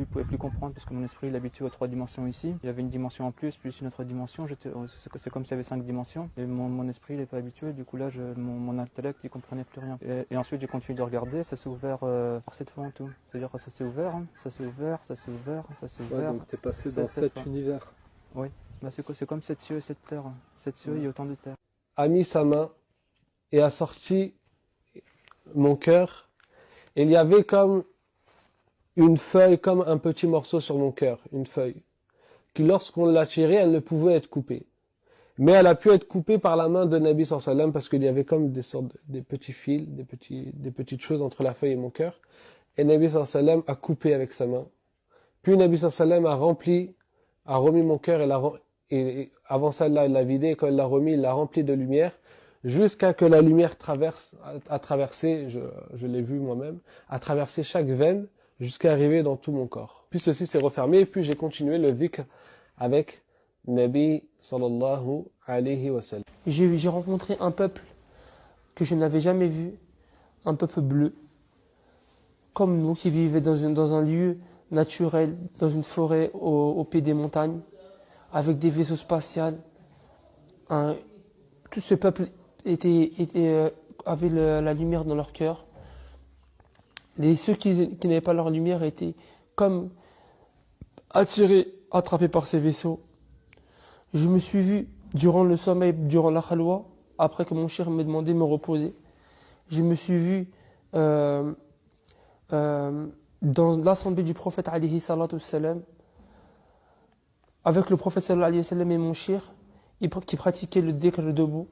pouvais plus comprendre parce que mon esprit il est habitué aux 3 dimensions ici. Il y avait une dimension en plus une autre dimension. C'est comme s'il y avait 5 dimensions. Et mon esprit il n'est pas habitué. Du coup là, mon intellect il comprenait plus rien. Et ensuite j'ai continué de regarder. Ça s'est ouvert par 7 fois en tout. C'est-à-dire que ça s'est ouvert, hein, ça s'est ouvert, ça s'est ouvert, ça s'est ouvert. Ouais, donc t'es passé dans 7 univers. Oui. Bah, c'est comme 7 cieux et 7 terres. 7 cieux, il y a autant de terres. A mis sa main et a sorti mon cœur. Et il y avait comme une feuille, comme un petit morceau sur mon cœur, une feuille, qui lorsqu'on l'a tirée, elle ne pouvait être coupée. Mais elle a pu être coupée par la main de Nabi sallallahu alayhi wa sallam parce qu'il y avait comme des petits fils, des petites choses entre la feuille et mon cœur. Et Nabi sallallahu alayhi wa sallam a coupé avec sa main. Puis Nabi sallallahu alayhi wa sallam a remis mon cœur et avant ça, il l'a vidé. Et quand il l'a remis, il l'a rempli de lumière jusqu'à que la lumière a traversé, je l'ai vu moi-même, a traversé chaque veine jusqu'à arriver dans tout mon corps. Puis ceci s'est refermé et puis j'ai continué le dhikr avec Nabi sallallahu alayhi wa sallam. J'ai rencontré un peuple que je n'avais jamais vu, un peuple bleu, comme nous qui vivaient dans un lieu naturel, dans une forêt au pied des montagnes, avec des vaisseaux spatials. Tout ce peuple avait la lumière dans leur cœur. Ceux qui n'avaient pas leur lumière étaient comme attrapés par ces vaisseaux. Je me suis vu durant le sommeil, durant la khalwa, après que mon cheikh m'ait demandé de me reposer. Je me suis vu dans l'assemblée du prophète alayhi salatu salam, avec le prophète sallallahu alayhi wa sallam et mon cheikh, qui pratiquait le dhikr debout.